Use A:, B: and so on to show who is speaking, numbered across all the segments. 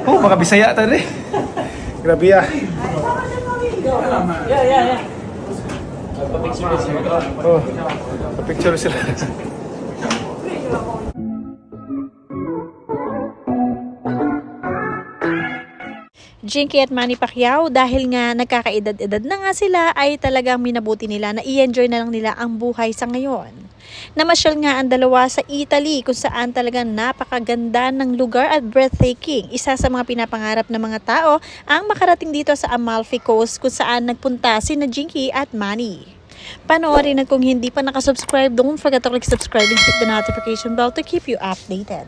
A: Oh, mga Bisaya tadi. Grabe ah.
B: Yeah.
A: Oh, picture sila.
C: Jinky at Manny Pacquiao, dahil nga nagkakaedad-edad na nga sila, ay talagang minabuti nila na i-enjoy na lang nila ang buhay sa ngayon. Namasyal nga ang dalawa sa Italy kung saan talagang napakaganda ng lugar at breathtaking. Isa sa mga pinapangarap ng mga tao ang makarating dito sa Amalfi Coast kung saan nagpunta sina Jinky at Manny. Panoorin at kung hindi pa nakasubscribe, don't forget to click subscribe and hit the notification bell to keep you updated.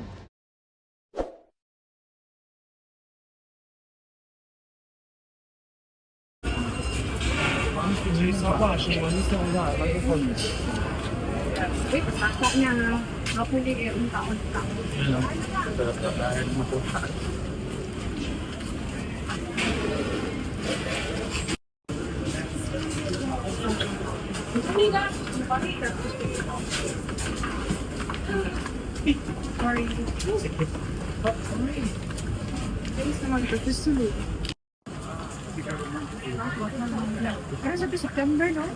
D: Kaya sabi September, no?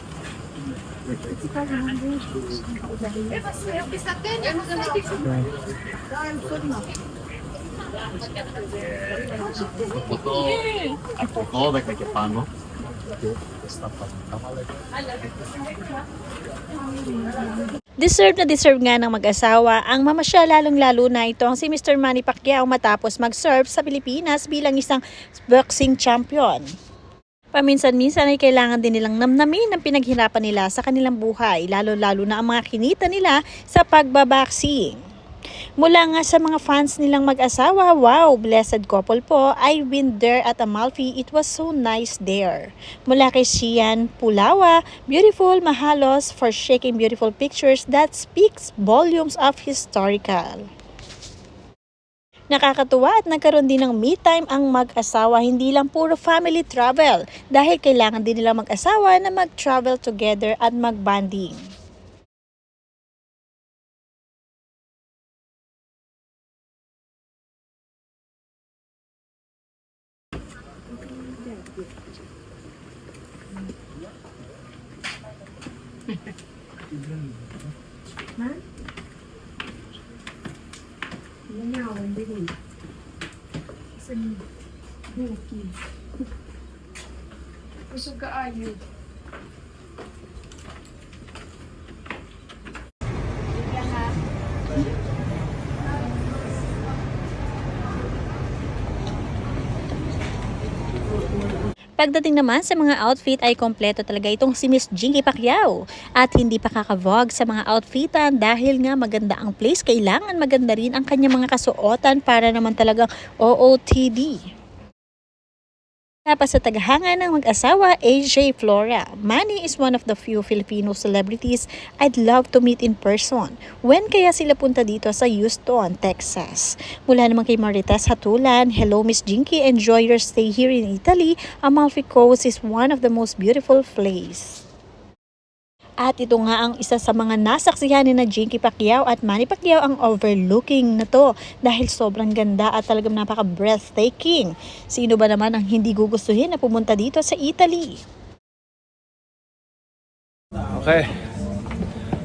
B: Oo, may paano?
C: Deserve nga ng mag-asawa ang mamasyal, lalong-lalo na ito ang si Mr. Manny Pacquiao matapos mag-serve sa Pilipinas bilang isang boxing champion. Paminsan-minsan ay kailangan din nilang namnamin ang pinaghirapan nila sa kanilang buhay, lalo-lalo na ang mga kinita nila sa pagbaboxing. Mula nga sa mga fans nilang mag-asawa, wow, blessed couple po, I've been there at Amalfi, it was so nice there. Mula kay Sian Pulawa, beautiful Mahalos for shaking beautiful pictures that speaks volumes of historical. Nakakatuwa at nagkaroon din ng me time ang mag-asawa, hindi lang puro family travel dahil kailangan din nila mag-asawa na mag-travel together at mag-bonding.
D: Gusto ka ayo.
C: Pagdating naman sa mga outfit ay kompleto talaga itong si Miss Jinky Pacquiao at hindi pa kakavog sa mga outfitan dahil nga maganda ang place, kailangan maganda rin ang kanyang mga kasuotan para naman talagang OOTD. Tapos sa tagahanga ng mag-asawa, AJ Flora, Manny is one of the few Filipino celebrities I'd love to meet in person. When kaya sila punta dito sa Houston, Texas? Mula naman kay Marites Hatulan, hello Miss Jinky, enjoy your stay here in Italy. Amalfi Coast is one of the most beautiful places. At ito nga ang isa sa mga nasaksihan ni na Jinky Pacquiao at Manny Pacquiao, ang overlooking na to dahil sobrang ganda at talagang napaka-breathtaking. Sino ba naman ang hindi gugustuhin na pumunta dito sa Italy?
A: Okay.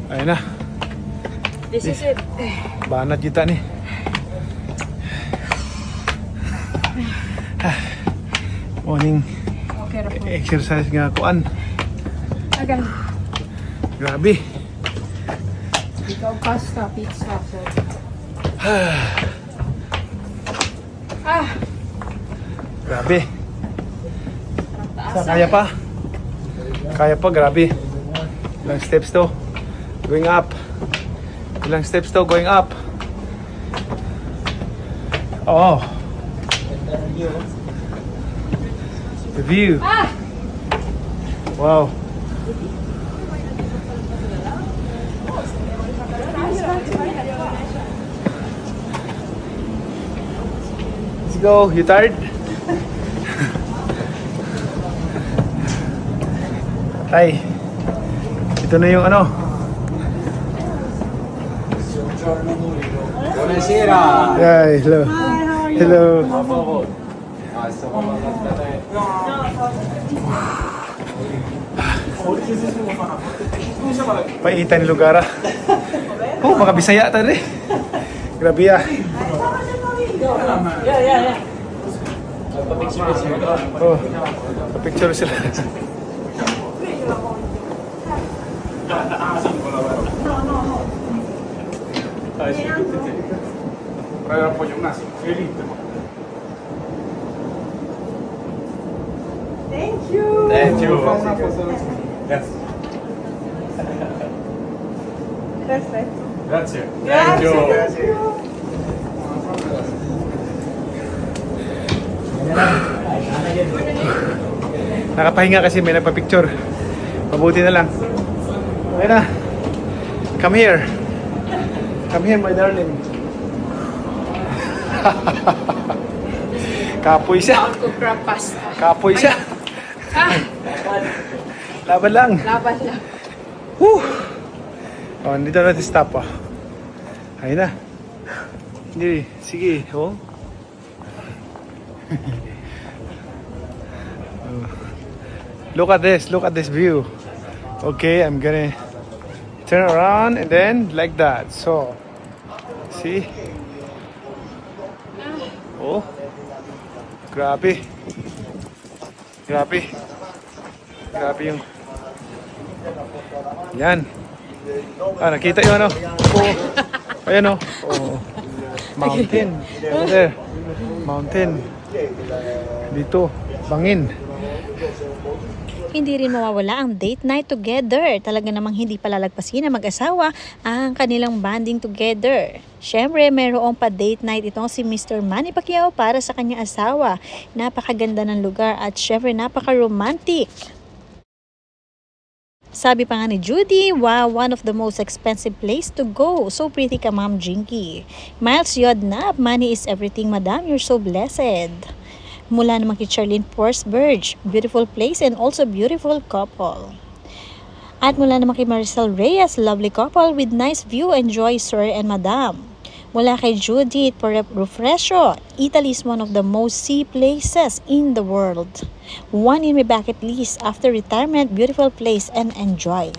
A: Ayun na.
D: This is it.
A: Banat kita nih. Morning
D: Okay, Rafa.
A: exercise nga kuan.
D: Agan.
A: Grabe.
D: Ikaw pasta, pizza, sir.
A: Grabe. Kaya pa? Kaya pa, grabe. Ilang steps to? Going up. Ilang steps to? Going up. Oh. The view. Wow. Let's go. You tired? Ay. Ito na yung ano.
B: Buonasera.
A: Ay, hello.
D: Hi, how are
A: Hello. Paitan ni lugar ah. Oh, mga Bisaya ta rin. Grabe ah. Oh, picture sila.
B: Thank you.
A: Yes.
B: Perfect.
A: Grazie.
B: Thank you.
A: Nakapahinga kasi may nagpa-picture. Mabuti na lang. Okay na. Come here. Come here, my darling. Kapoy siya.
D: Ako crab pasta.
A: Kapoy siya. Laban lang.
D: Laban lang.
A: Woo! Oh, dito natin stop ah. Ayun na. Hindi, sige. Oh. Look at this view. Okay, I'm gonna turn around and then like that. So, see? Oh, grabe. Grabe. Grabe yung... Yan. Ah, nakita yung ano? Oh. Ayan oh. Oh. Mountain. Over there. Mountain. Dito. Bangin.
C: Hindi rin mawawala ang date night together. Talaga namang hindi palalagpasin na mag-asawa ang kanilang bonding together. Syempre, mayroong pa-date night itong si Mr. Manny Pacquiao para sa kanyang asawa. Napakaganda ng lugar at syempre napaka-romantic. Sabi pa nga ni Judy, wow, one of the most expensive place to go. So pretty ka, Ma'am Jinky. Miles Yodnap, money is everything, Madam. You're so blessed. Mula naman kay Charlene Forsberg, beautiful place and also beautiful couple. At mula naman kay Maricel Reyes, lovely couple with nice view, enjoy sir and madam. Mula kay Judith Refresco, Italy is one of the most sea places in the world. One in my bucket list after retirement, beautiful place and enjoy.